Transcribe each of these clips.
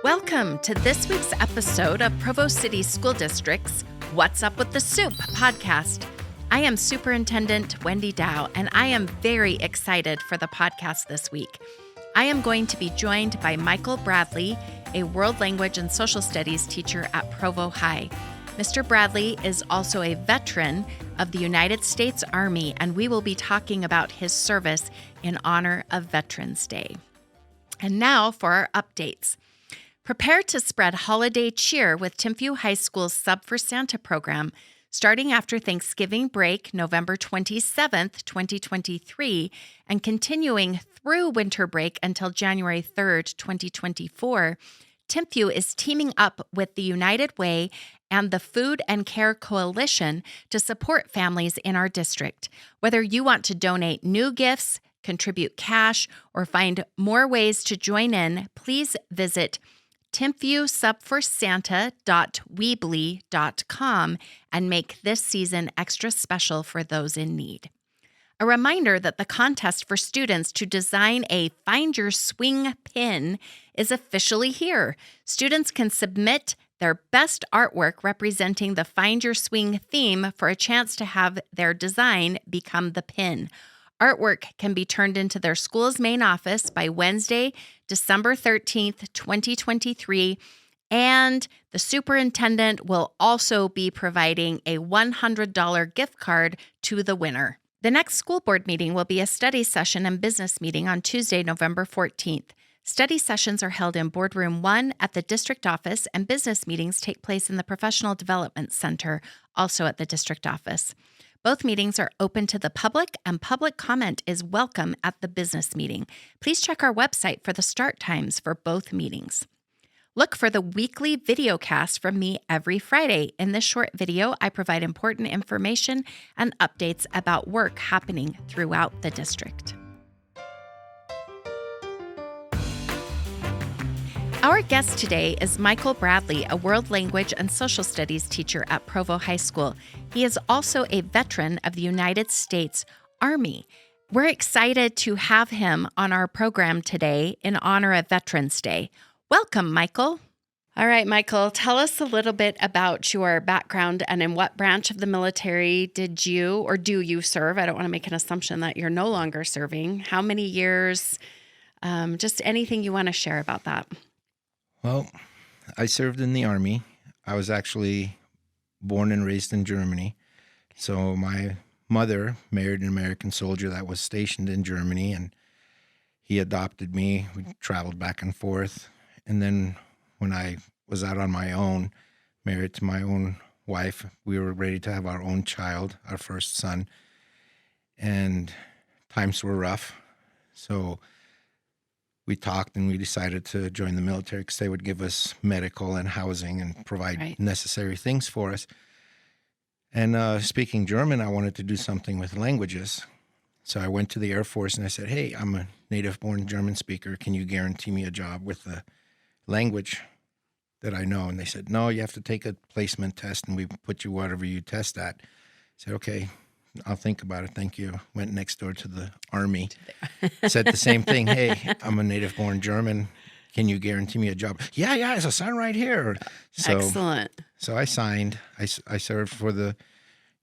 Welcome to this week's episode of Provo City School District's What's Up with the Soup podcast. I am Superintendent Wendy Dow, and I am very excited for the podcast this week. I am going to be joined by Michael Bradley, a world language and social studies teacher at Provo High. Mr. Bradley is also a veteran of the United States Army, and we will be talking about his service in honor of Veterans Day. And now for our updates. Prepare to spread holiday cheer with Timpview High School's Sub for Santa program, starting after Thanksgiving break, November 27th, 2023, and continuing through winter break until January 3rd, 2024. Timpview is teaming up with the United Way and the Food and Care Coalition to support families in our district. Whether you want to donate new gifts, contribute cash, or find more ways to join in, please visit timpviewsubforsanta.weebly.com and make this season extra special for those in need. A reminder that the contest for students to design a Find Your Swing pin is officially here. Students can submit their best artwork representing the Find Your Swing theme for a chance to have their design become the pin. Artwork can be turned into their school's main office by Wednesday, December 13th, 2023, and the superintendent will also be providing a $100 gift card to the winner. The next school board meeting will be a study session and business meeting on Tuesday, November 14th. Study sessions are held in Boardroom 1 at the district office, and business meetings take place in the Professional Development Center, also at the district office. Both meetings are open to the public, and public comment is welcome at the business meeting. Please check our website for the start times for both meetings. Look for the weekly video cast from me every Friday. In this short video, I provide important information and updates about work happening throughout the district. Our guest today is Michael Bradley, a world language and social studies teacher at Provo High School. He is also a veteran of the United States Army. We're excited to have him on our program today in honor of Veterans Day. Welcome, Michael. All right, Michael, tell us a little bit about your background and in what branch of the military did you or do you serve? I don't want to make an assumption that you're no longer serving. How many years? Just anything you want to share about that. Well, I served in the Army. I was actually born and raised in Germany. So my mother married an American soldier that was stationed in Germany, and he adopted me. We traveled back and forth. And then when I was out on my own, married to my own wife, we were ready to have our own child, our first son. And times were rough. So we talked and we decided to join the military because they would give us medical and housing and provide necessary things for us. And speaking German, I wanted to do something with languages. So I went to the Air Force and I said, hey, I'm a native-born German speaker. Can you guarantee me a job with the language that I know? And they said, no, you have to take a placement test and we put you whatever you test at. I said, okay, I'll think about it. Thank you. Went next door to the Army. Said the same thing. Hey, I'm a native-born German. Can you guarantee me a job? Yeah, it's a sign right here. So, excellent. So I signed. I served for the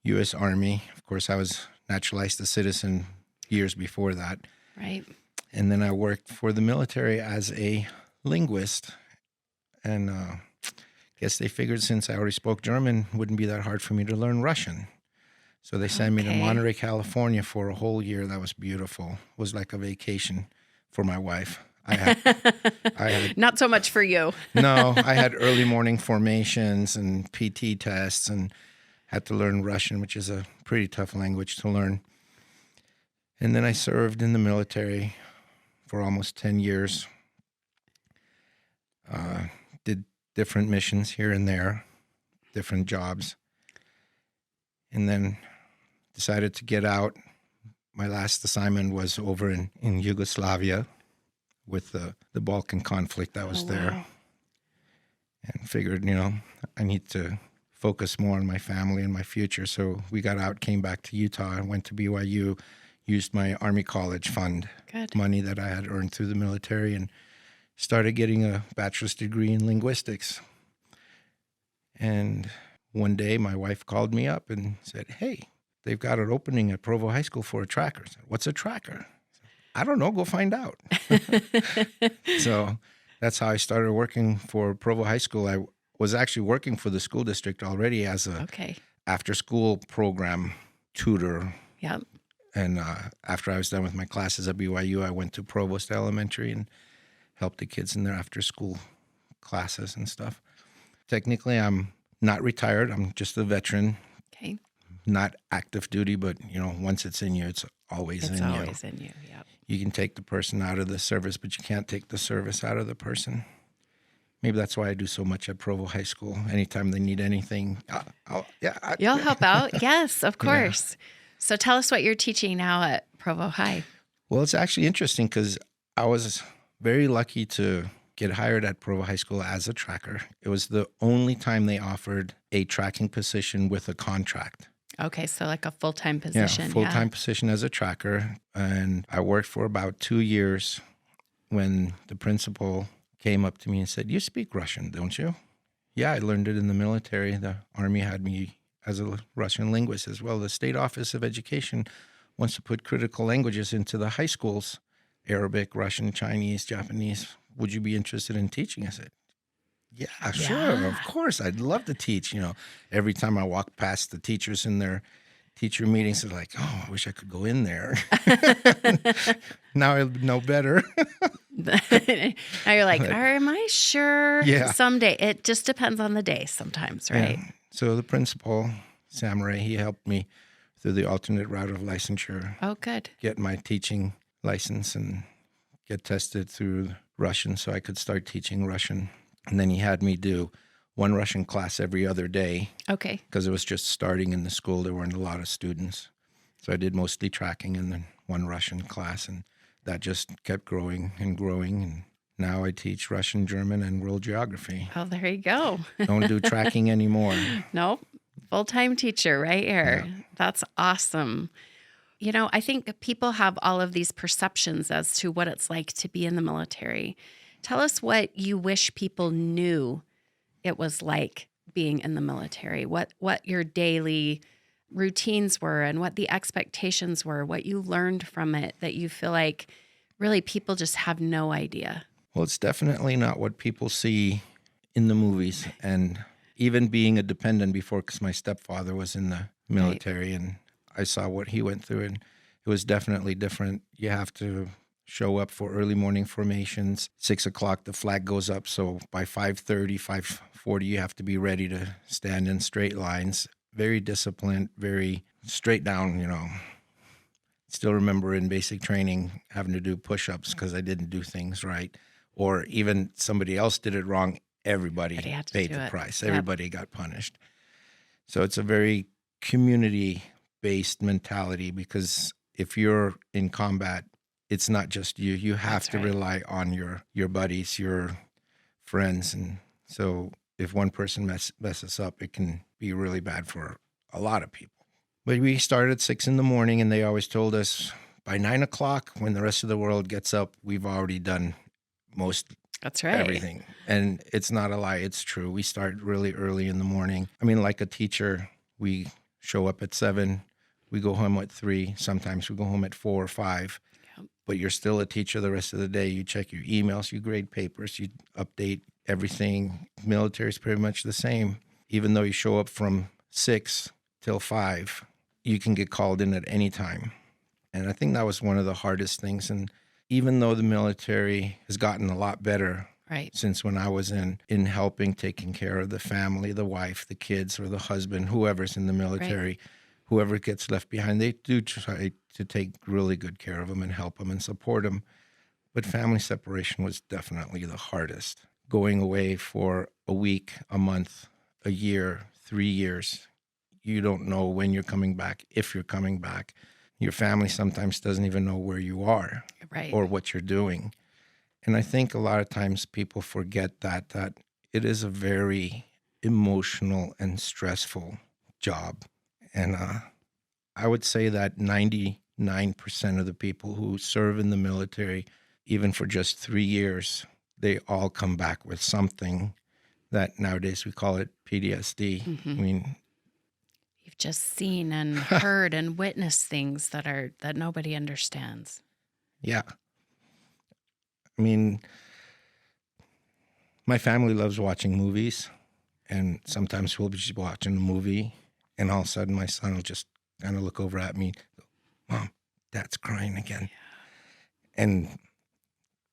U.S. Army. Of course, I was naturalized a citizen years before that. Right. And then I worked for the military as a linguist. And guess they figured since I already spoke German, it wouldn't be that hard for me to learn Russian. So they sent me to Monterey, California for a whole year. That was beautiful. It was like a vacation for my wife. I had Not so much for you. No, I had early morning formations and PT tests and had to learn Russian, which is a pretty tough language to learn. And then I served in the military for almost 10 years. Did different missions here and there, different jobs. And then decided to get out. My last assignment was over in Yugoslavia with the Balkan conflict that was there. Wow. And figured, I need to focus more on my family and my future. So we got out, came back to Utah, and went to BYU, used my Army College fund money that I had earned through the military and started getting a bachelor's degree in linguistics. And one day my wife called me up and said, "Hey, they've got an opening at Provo High School for a tracker." I said, "What's a tracker?" "I don't know. Go find out." So that's how I started working for Provo High School. I was actually working for the school district already as a Okay. after-school program tutor. Yeah. And after I was done with my classes at BYU, I went to Provost Elementary and helped the kids in their after-school classes and stuff. Technically, I'm not retired. I'm just a veteran, Okay. not active duty, but, once it's in you, it's always It's in you. always in you. Yep. You can take the person out of the service, but you can't take the service out of the person. Maybe that's why I do so much at Provo High School. Anytime they need anything, You'll help out. Yes, of course. So tell us what you're teaching now at Provo High. Well, it's actually interesting because I was very lucky to get hired at Provo High School as a tracker. It was the only time they offered a tracking position with a contract. Okay, so like a full-time position. Full-time position as a tracker. And I worked for about 2 years when the principal came up to me and said, "You speak Russian, don't you?" "Yeah, I learned it in the military. The Army had me as a Russian linguist as well. The State Office of Education wants to put critical languages into the high schools, Arabic, Russian, Chinese, Japanese. Would you be interested in teaching?" I said, "Yeah, sure, of course. I'd love to teach." Every time I walk past the teachers in their teacher meetings, they're like, "Oh, I wish I could go in there." Now I know better. Now you're like, am I sure? Yeah. Someday. It just depends on the day sometimes, right? Yeah. So the principal, Sam Ray, he helped me through the alternate route of licensure, Oh, good. get my teaching license and get tested through Russian so I could start teaching Russian. And then he had me do one Russian class every other day Okay. because it was just starting in the school. There weren't a lot of students. So I did mostly tracking and then one Russian class. And that just kept growing and growing. And now I teach Russian, German, and world geography. Oh, there you go. Don't do tracking anymore. Nope. Full-time teacher right here. Yeah. That's awesome. I think people have all of these perceptions as to what it's like to be in the military. Tell us what you wish people knew it was like being in the military, what your daily routines were and what the expectations were, what you learned from it that you feel like really people just have no idea. Well, it's definitely not what people see in the movies. And even being a dependent before, because my stepfather was in the military and I saw what he went through, and it was definitely different. You have to show up for early morning formations. 6 o'clock, the flag goes up. So by 5:30, 5:40, you have to be ready to stand in straight lines. Very disciplined, very straight down, Still remember in basic training having to do push-ups because I didn't do things right. Or even somebody else did it wrong. Everybody had to paid do the it. price. Yep. Everybody got punished. So it's a very community-based mentality because if you're in combat, it's not just you. You have That's to right. rely on your buddies, your friends. And so if one person messes up, it can be really bad for a lot of people. But we started at 6 in the morning, and they always told us by 9 o'clock, when the rest of the world gets up, we've already done most That's right. everything. And it's not a lie. It's true. We start really early in the morning. I mean, like a teacher, we show up at 7, we go home at 3. Sometimes we go home at 4 or 5. Yep. But you're still a teacher the rest of the day. You check your emails, you grade papers, you update everything. Military is pretty much the same. Even though you show up from 6 till 5, you can get called in at any time. And I think that was one of the hardest things. And even though the military has gotten a lot better Right. since when I was in helping taking care of the family, the wife, the kids, or the husband, whoever's in the military, whoever gets left behind, they do try to take really good care of them and help them and support them. But family separation was definitely the hardest. Going away for a week, a month, a year, 3 years, you don't know when you're coming back, if you're coming back. Your family sometimes doesn't even know where you are Right. or what you're doing. And I think a lot of times people forget that it is a very emotional and stressful job. And I would say that 99% of the people who serve in the military, even for just 3 years, they all come back with something that nowadays we call it PTSD. I Hmm. mean, You've just seen and heard and witnessed things that nobody understands. yeah. I mean, my family loves watching movies, and sometimes we'll be just watching a movie, and all of a sudden my son will just kind of look over at me, Mom, Dad's crying again. And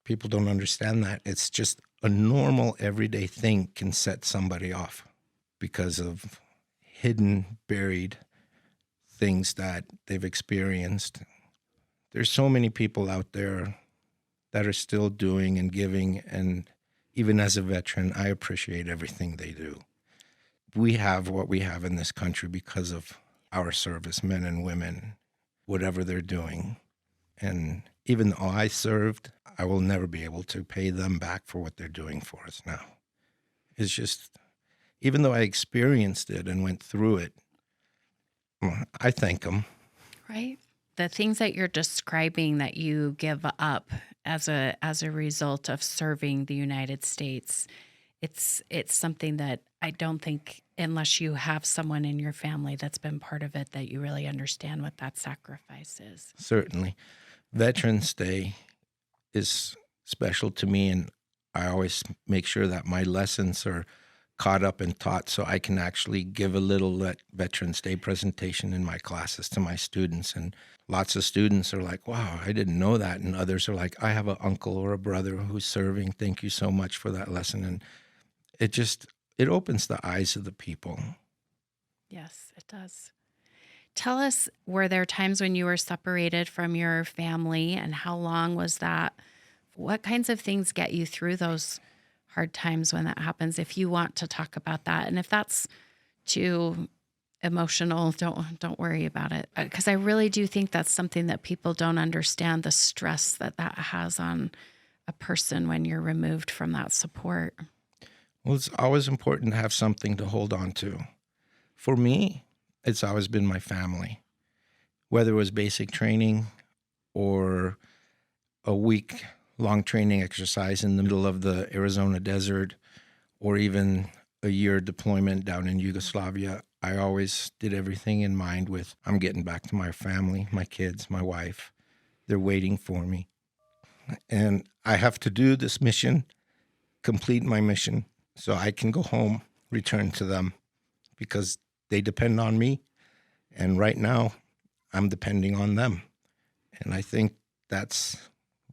people don't understand that. It's just a normal everyday thing can set somebody off because of hidden, buried things that they've experienced. There's so many people out there that are still doing and giving, and even as a veteran, I appreciate everything they do. We have what we have in this country because of our servicemen and women, whatever they're doing. And even though I served, I will never be able to pay them back for what they're doing for us now. It's just, even though I experienced it and went through it, I thank them. Right? The things that you're describing that you give up as a result of serving the United States, it's something that I don't think, unless you have someone in your family that's been part of it, that you really understand what that sacrifice is. Certainly. Veterans Day is special to me, and I always make sure that my lessons are caught up and taught so I can actually give a little Veterans Day presentation in my classes to my students. And lots of students are like, wow, I didn't know that. And others are like, I have an uncle or a brother who's serving. Thank you so much for that lesson. And it opens the eyes of the people. Yes, it does. Tell us, were there times when you were separated from your family, and how long was that? What kinds of things get you through those hard times when that happens? If you want to talk about that, and if that's too emotional, don't worry about it, because I really do think that's something that people don't understand, the stress that that has on a person when you're removed from that support. Well, it's always important to have something to hold on to. For me, it's always been my family, whether it was basic training or a week long training exercise in the middle of the Arizona desert, or even a year deployment down in Yugoslavia. I always did everything in mind with, I'm getting back to my family, my kids, my wife. They're waiting for me. And I have to do this mission, complete my mission, so I can go home, return to them, because they depend on me. And right now, I'm depending on them. And I think that's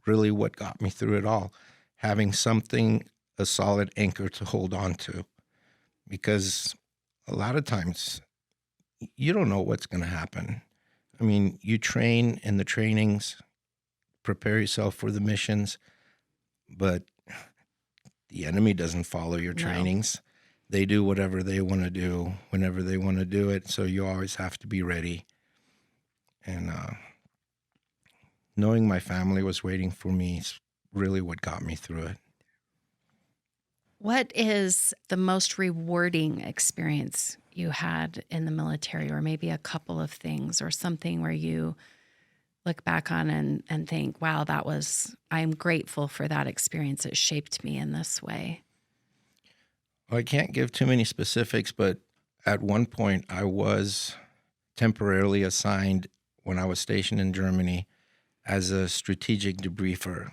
really what got me through it all, having something, a solid anchor to hold on to. Because a lot of times, you don't know what's going to happen. I mean, you train in the trainings, prepare yourself for the missions, but the enemy doesn't follow your No. trainings. They do whatever they want to do, whenever they want to do it. So you always have to be ready. And knowing my family was waiting for me is really what got me through it. What is the most rewarding experience you had in the military, or maybe a couple of things, or something where you look back on and think, wow, I'm grateful for that experience. It shaped me in this way. Well, I can't give too many specifics, but at one point I was temporarily assigned when I was stationed in Germany as a strategic debriefer.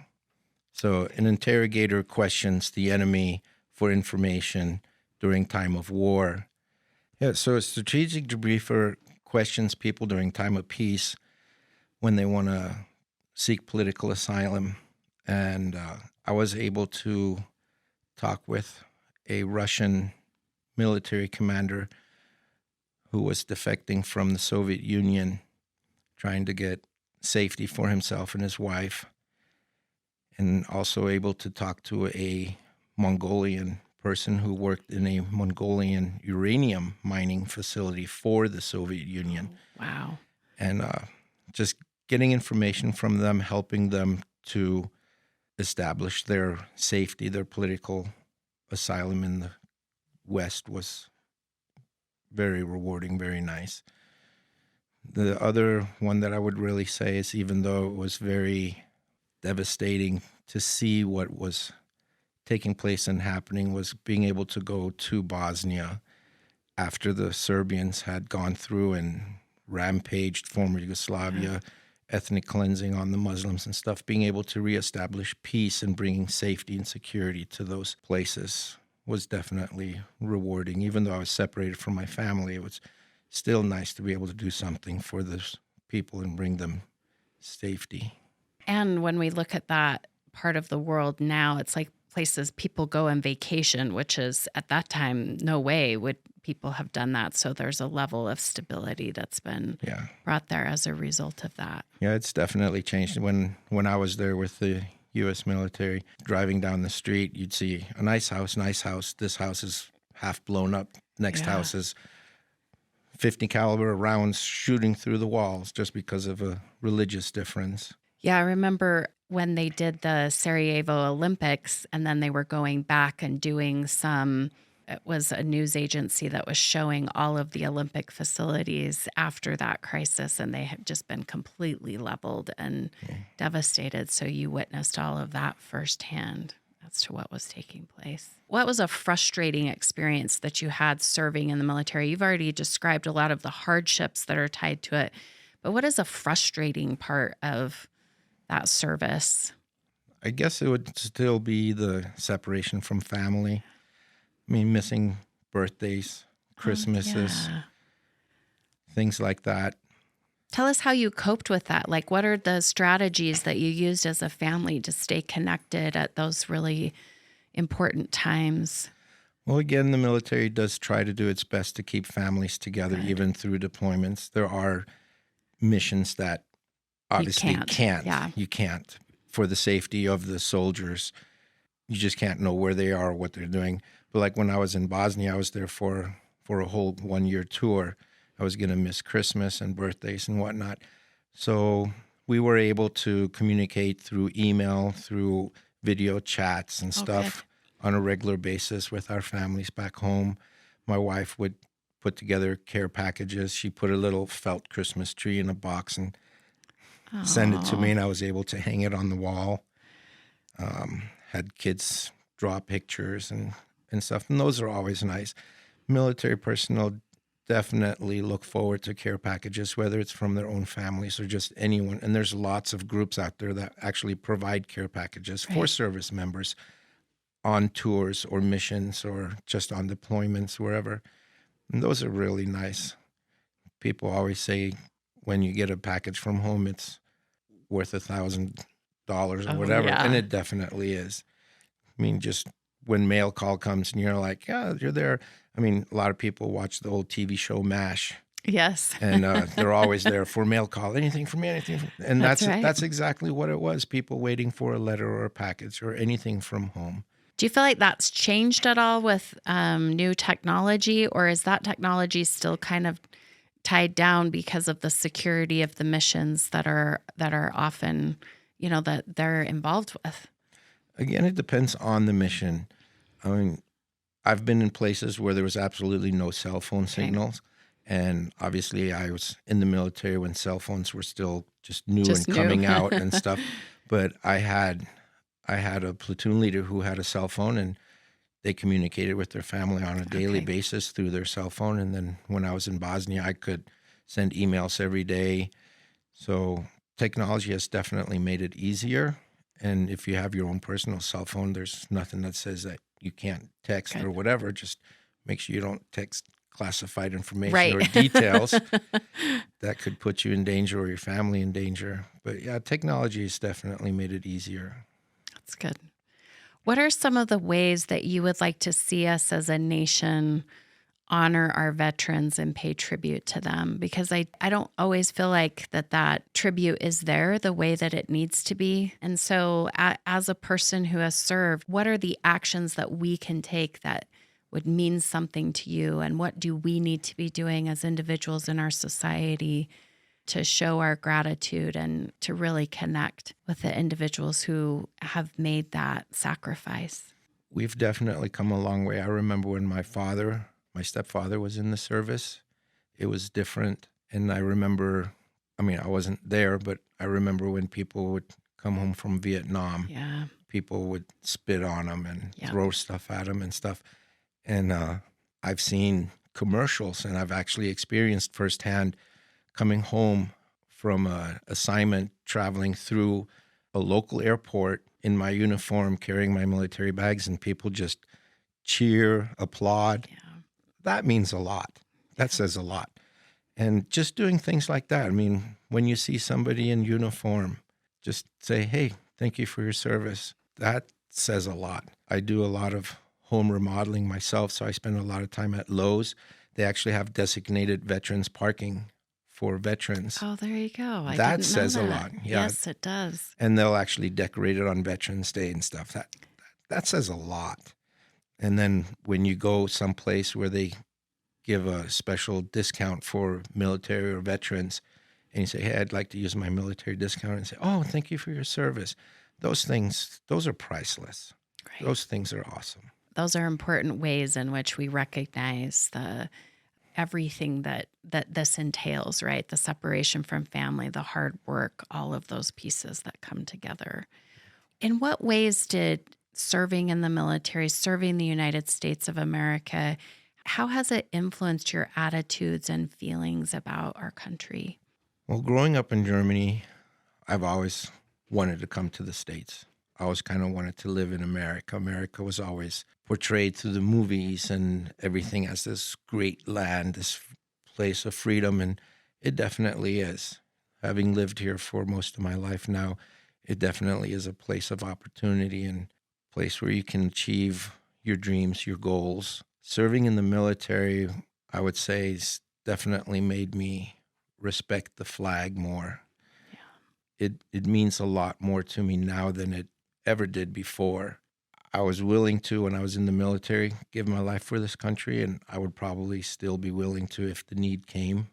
So an interrogator questions the enemy for information during time of war. Yeah, so a strategic debriefer questions people during time of peace when they want to seek political asylum. And I was able to talk with a Russian military commander who was defecting from the Soviet Union, trying to get safety for himself and his wife, and also able to talk to a Mongolian person who worked in a Mongolian uranium mining facility for the Soviet Union. Wow. And just getting information from them, helping them to establish their safety, their political asylum in the West was very rewarding, very nice. The other one that I would really say is, even though it was very devastating to see what was taking place and happening was being able to go to Bosnia after the Serbians had gone through and rampaged former Yugoslavia, ethnic cleansing on the Muslims and stuff, being able to reestablish peace and bringing safety and security to those places was definitely rewarding. Even though I was separated from my family, it was still nice to be able to do something for those people and bring them safety. And when we look at that part of the world now, it's like places people go on vacation, which is at that time, no way would people have done that. So there's a level of stability that's been brought there as a result of that. Yeah, it's definitely changed. When I was there with the U.S. military, driving down the street, you'd see a nice house. This house is half blown up. Next house is 50 caliber rounds shooting through the walls just because of a religious difference. Yeah, I remember when they did the Sarajevo Olympics and then they were going back and doing it was a news agency that was showing all of the Olympic facilities after that crisis, and they had just been completely leveled and devastated. So you witnessed all of that firsthand as to what was taking place. What was a frustrating experience that you had serving in the military? You've already described a lot of the hardships that are tied to it, but what is a frustrating part of that service? I guess it would still be the separation from family. I mean, missing birthdays, Christmases, things like that. Tell us how you coped with that. Like, what are the strategies that you used as a family to stay connected at those really important times? Well, again, the military does try to do its best to keep families together, even through deployments. There are missions that obviously can't. Yeah. You can't. For the safety of the soldiers, you just can't know where they are or what they're doing. But like when I was in Bosnia, I was there for a whole 1-year tour. I was going to miss Christmas and birthdays and whatnot. So we were able to communicate through email, through video chats and stuff on a regular basis with our families back home. My wife would put together care packages. She put a little felt Christmas tree in a box and send it to me, and I was able to hang it on the wall. Had kids draw pictures and stuff, and those are always nice. Military personnel definitely look forward to care packages, whether it's from their own families or just anyone. And there's lots of groups out there that actually provide care packages for service members on tours or missions or just on deployments, wherever. And those are really nice. People always say when you get a package from home, it's worth $1,000 or whatever. And it definitely is. I mean, just when mail call comes and you're like, yeah, you're there. I mean, a lot of people watch the old TV show MASH. Yes. And they're always there for mail call. Anything from me, anything from... And that's exactly what it was. People waiting for a letter or a package or anything from home. Do you feel like that's changed at all with new technology, or is that technology still kind of tied down because of the security of the missions that are often, that they're involved with? Again, it depends on the mission. I mean, I've been in places where there was absolutely no cell phone signals. And obviously I was in the military when cell phones were still just new coming out and stuff. But I had a platoon leader who had a cell phone, and they communicated with their family on a daily basis through their cell phone. And then when I was in Bosnia, I could send emails every day. So technology has definitely made it easier. And if you have your own personal cell phone, there's nothing that says that you can't text or whatever. Just make sure you don't text classified information or details that could put you in danger or your family in danger. But yeah, technology has definitely made it easier. That's good. What are some of the ways that you would like to see us as a nation honor our veterans and pay tribute to them? Because I don't always feel like that tribute is there the way that it needs to be. And so as a person who has served, what are the actions that we can take that would mean something to you? And what do we need to be doing as individuals in our society to show our gratitude and to really connect with the individuals who have made that sacrifice? We've definitely come a long way. I remember when my stepfather was in the service, it was different. And I remember, I mean, I wasn't there, but I remember when people would come home from Vietnam. Yeah. People would spit on them and Yeah. throw stuff at them and stuff. And I've seen commercials, and I've actually experienced firsthand coming home from an assignment, traveling through a local airport in my uniform, carrying my military bags, and people just cheer, applaud. Yeah. That means a lot. That says a lot. And just doing things like that. I mean, when you see somebody in uniform, just say, hey, thank you for your service. That says a lot. I do a lot of home remodeling myself, so I spend a lot of time at Lowe's. They actually have designated veterans parking for veterans. Oh, there you go. I That didn't says know a that. lot. Yeah. Yes, it does. And they'll actually decorate it on Veterans Day and stuff. That says a lot. And then when you go someplace where they give a special discount for military or veterans, and you say, hey, I'd like to use my military discount, and say, oh, thank you for your service. Those things, those are priceless. Right. Those things are awesome. Those are important ways in which we recognize everything that this entails, right? The separation from family, the hard work, all of those pieces that come together. In what ways did serving in the military, serving the United States of America, how has it influenced your attitudes and feelings about our country? Well, growing up in Germany, I've always wanted to come to the States. I always kind of wanted to live in America. America was always portrayed through the movies and everything as this great land, this place of freedom, and it definitely is. Having lived here for most of my life now, it definitely is a place of opportunity and a place where you can achieve your dreams, your goals. Serving in the military, I would say, has definitely made me respect the flag more. Yeah. It means a lot more to me now than it ever did before. I was willing to, when I was in the military, give my life for this country, and I would probably still be willing to if the need came.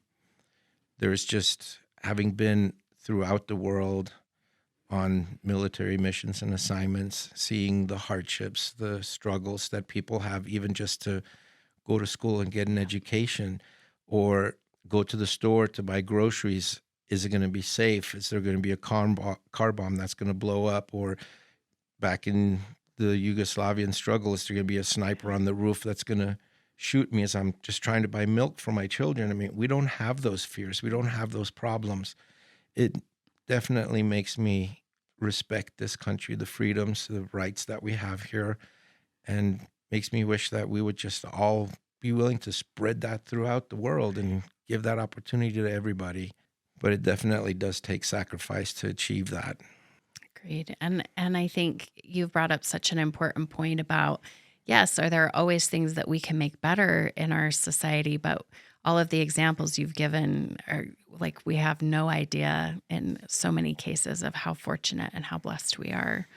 There's just, having been throughout the world on military missions and assignments, seeing the hardships, the struggles that people have, even just to go to school and get an education or go to the store to buy groceries. Is it going to be safe? Is there going to be a car bomb that's going to blow up? Or back in the Yugoslavian struggle, is there going to be a sniper on the roof that's going to shoot me as I'm just trying to buy milk for my children? I mean, we don't have those fears. We don't have those problems. It definitely makes me respect this country, the freedoms, the rights that we have here, and makes me wish that we would just all be willing to spread that throughout the world and give that opportunity to everybody. But it definitely does take sacrifice to achieve that. Agreed. And I think you've brought up such an important point about, yes, are there always things that we can make better in our society, but all of the examples you've given are like, we have no idea in so many cases of how fortunate and how blessed we are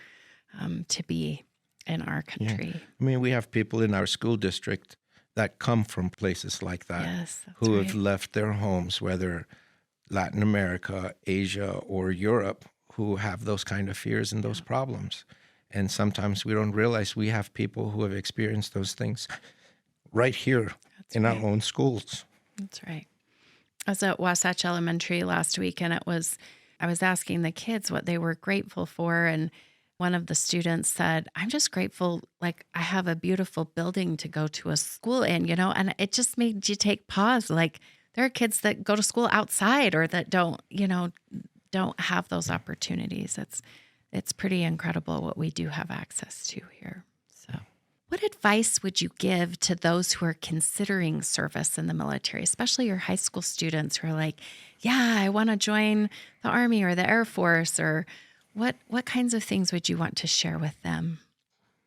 to be in our country. Yeah. I mean, we have people in our school district that come from places like that, Yes, that's who right. have left their homes, whether Latin America, Asia, or Europe, who have those kind of fears and those problems. And sometimes we don't realize we have people who have experienced those things right here in our own schools. That's right. I was at Wasatch Elementary last week, and I was asking the kids what they were grateful for, and one of the students said, I'm just grateful, like, I have a beautiful building to go to a school in, and it just made you take pause. Like, there are kids that go to school outside or that don't have those opportunities. It's pretty incredible what we do have access to here. So, what advice would you give to those who are considering service in the military, especially your high school students who are like, yeah, I want to join the Army or the Air Force, or what kinds of things would you want to share with them?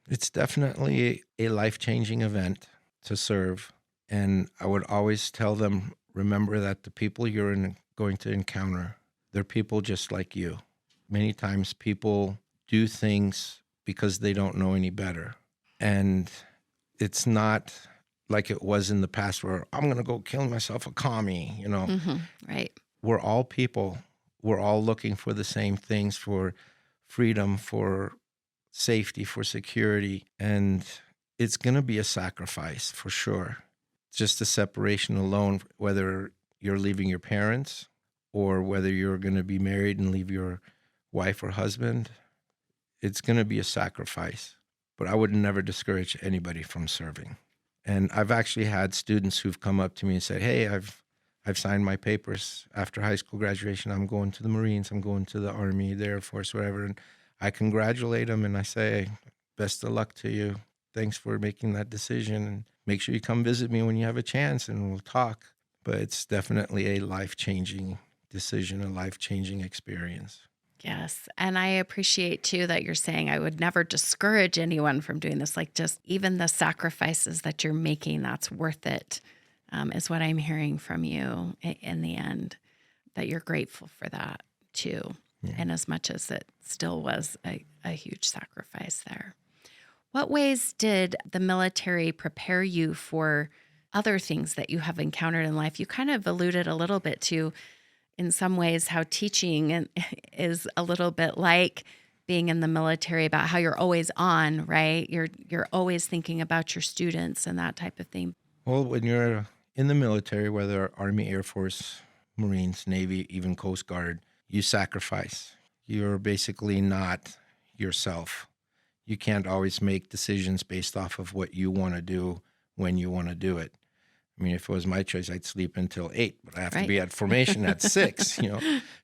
It's definitely a life-changing event to serve. And I would always tell them, remember that the people you're going to encounter, they're people just like you. Many times people do things because they don't know any better. And it's not like it was in the past where I'm going to go kill myself a commie, Mm-hmm. Right. We're all people. We're all looking for the same things, for freedom, for safety, for security. And it's going to be a sacrifice for sure. Just the separation alone, whether you're leaving your parents or whether you're going to be married and leave your wife or husband, it's going to be a sacrifice. But I would never discourage anybody from serving. And I've actually had students who've come up to me and said, hey, I've signed my papers after high school graduation. I'm going to the Marines. I'm going to the Army, the Air Force, whatever. And I congratulate them and I say, best of luck to you. Thanks for making that decision. And make sure you come visit me when you have a chance and we'll talk. But it's definitely a life-changing decision, a life-changing experience. Yes. And I appreciate too that you're saying I would never discourage anyone from doing this. Like just even the sacrifices that you're making, that's worth it, is what I'm hearing from you in the end, that you're grateful for that too. Yeah. And as much as it still was a huge sacrifice there. What ways did the military prepare you for other things that you have encountered in life? You kind of alluded a little bit to, in some ways, how teaching is a little bit like being in the military, about how you're always on, right? You're always thinking about your students and that type of thing. Well, when you're in the military, whether Army, Air Force, Marines, Navy, even Coast Guard, you sacrifice. You're basically not yourself. You can't always make decisions based off of what you want to do when you want to do it. I mean, if it was my choice, I'd sleep until 8, but I have to be at formation at 6.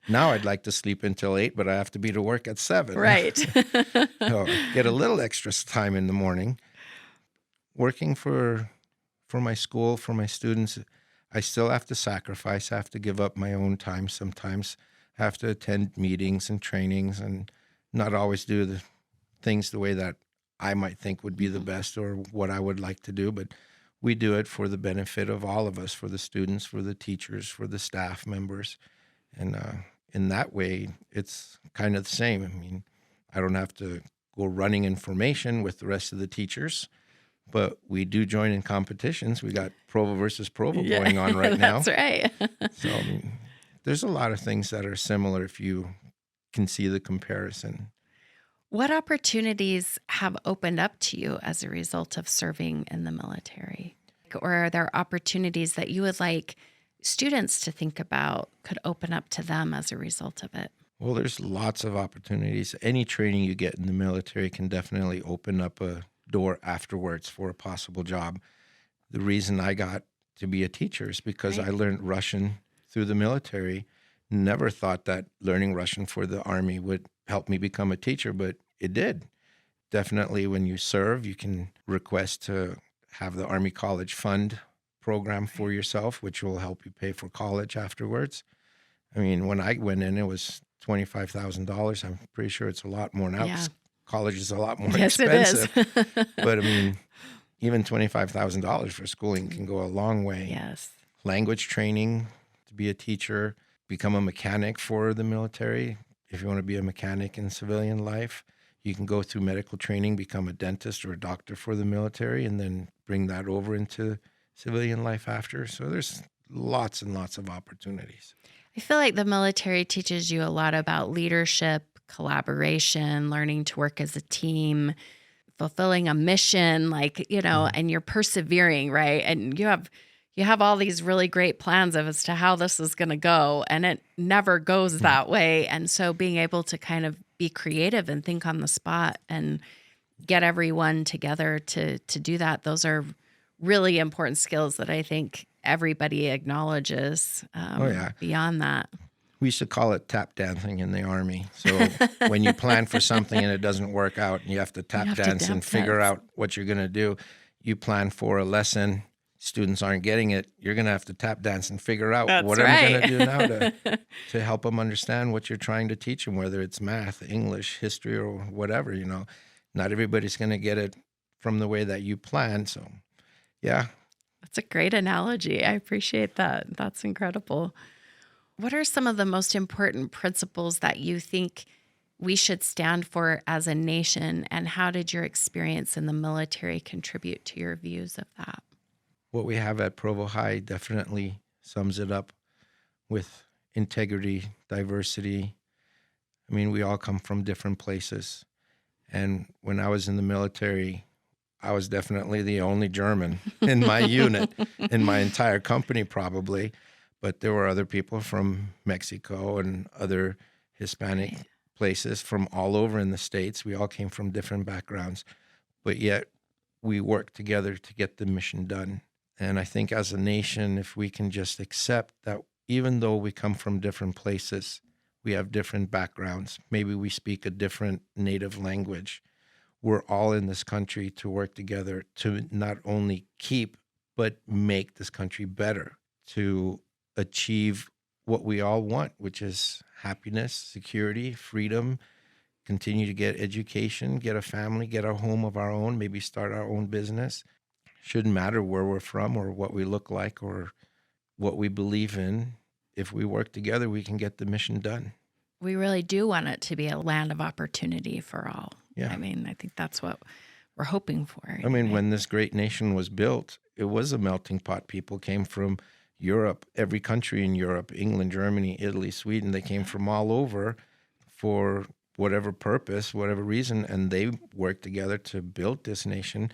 Now I'd like to sleep until 8, but I have to be to work at 7. Right. So get a little extra time in the morning. Working for my school, for my students, I still have to sacrifice. I have to give up my own time sometimes. I have to attend meetings and trainings and not always do the things the way that I might think would be the best or what I would like to do, but we do it for the benefit of all of us, for the students, for the teachers, for the staff members. And in that way, it's kind of the same. I mean, I don't have to go running in formation with the rest of the teachers, but we do join in competitions. We got Provo versus Provo going on right now. That's right. So I mean, there's a lot of things that are similar if you can see the comparison. What opportunities have opened up to you as a result of serving in the military? Or are there opportunities that you would like students to think about could open up to them as a result of it? Well, there's lots of opportunities. Any training you get in the military can definitely open up a door afterwards for a possible job. The reason I got to be a teacher is because I learned Russian through the military. Never thought that learning Russian for the Army would help me become a teacher, but it did. Definitely when you serve, you can request to have the Army College Fund program for yourself, which will help you pay for college afterwards. I mean, when I went in, it was $25,000. I'm pretty sure it's a lot more now. Yeah. College is a lot more expensive. It is. But I mean, even $25,000 for schooling can go a long way. Yes. Language training to be a teacher, become a mechanic for the military. If you want to be a mechanic in civilian life, you can go through medical training, become a dentist or a doctor for the military, and then bring that over into civilian life after. So there's lots and lots of opportunities. I feel like the military teaches you a lot about leadership, collaboration, learning to work as a team, fulfilling a mission, and you're persevering, right? And you have all these really great plans as to how this is going to go, and it never goes that way. And so being able to kind of be creative and think on the spot and get everyone together to do that, those are really important skills that I think everybody acknowledges. Beyond that. We used to call it tap dancing in the Army. So when you plan for something and it doesn't work out and you have to tap dance and figure out what you're going to do, you plan for a lesson, students aren't getting it, you're going to have to tap dance and figure out what I'm going to do now to help them understand what you're trying to teach them, whether it's math, English, history, or whatever. Not everybody's going to get it from the way that you plan. So, yeah. That's a great analogy. I appreciate that. That's incredible. What are some of the most important principles that you think we should stand for as a nation, and how did your experience in the military contribute to your views of that? What we have at Provo High definitely sums it up with integrity, diversity. I mean, we all come from different places. And when I was in the military, I was definitely the only German in my unit, in my entire company probably. But there were other people from Mexico and other Hispanic places from all over in the States. We all came from different backgrounds, but yet we work together to get the mission done. And I think as a nation, if we can just accept that even though we come from different places, we have different backgrounds, maybe we speak a different native language, we're all in this country to work together to not only keep, but make this country better, to achieve what we all want, which is happiness, security, freedom, continue to get education, get a family, get a home of our own, maybe start our own business. Shouldn't matter where we're from or what we look like or what we believe in. If we work together, we can get the mission done. We really do want it to be a land of opportunity for all. Yeah. I mean, I think that's what we're hoping for. I mean, when this great nation was built, it was a melting pot. People came from Europe, every country in Europe, England, Germany, Italy, Sweden. They came from all over for whatever purpose, whatever reason, and they worked together to build this nation.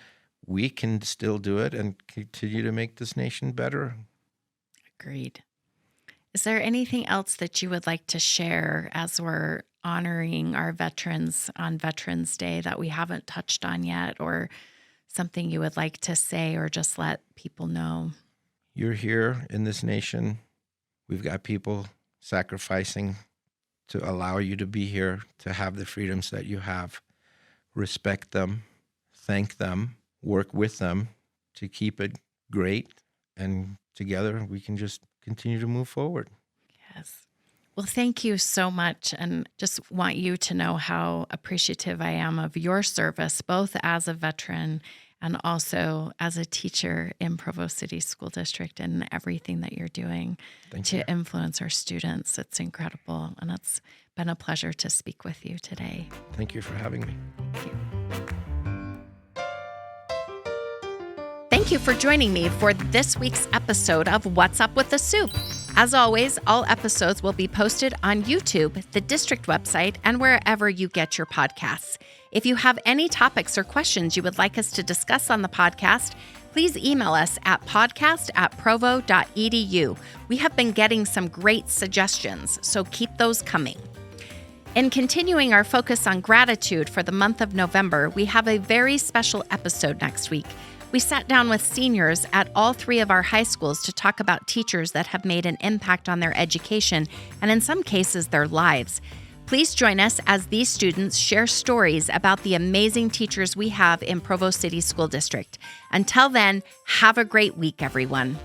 We can still do it and continue to make this nation better. Agreed. Is there anything else that you would like to share as we're honoring our veterans on Veterans Day that we haven't touched on yet, or something you would like to say or just let people know? You're here in this nation. We've got people sacrificing to allow you to be here, to have the freedoms that you have. Respect them, thank them, work with them to keep it great, and together we can just continue to move forward. Yes. Well, thank you so much. And just want you to know how appreciative I am of your service, both as a veteran and also as a teacher in Provo City School District, and everything that you're doing to influence our students. It's incredible. And it's been a pleasure to speak with you today. Thank you for having me. Thank you. Thank you for joining me for this week's episode of What's Up with the Soup. As always, all episodes will be posted on YouTube, the district website, and wherever you get your podcasts. If you have any topics or questions you would like us to discuss on the podcast, please email us at podcast@provo.edu. We have been getting some great suggestions, so keep those coming. In continuing our focus on gratitude for the month of November, we have a very special episode next week. We sat down with seniors at all 3 of our high schools to talk about teachers that have made an impact on their education and in some cases their lives. Please join us as these students share stories about the amazing teachers we have in Provo City School District. Until then, have a great week, everyone.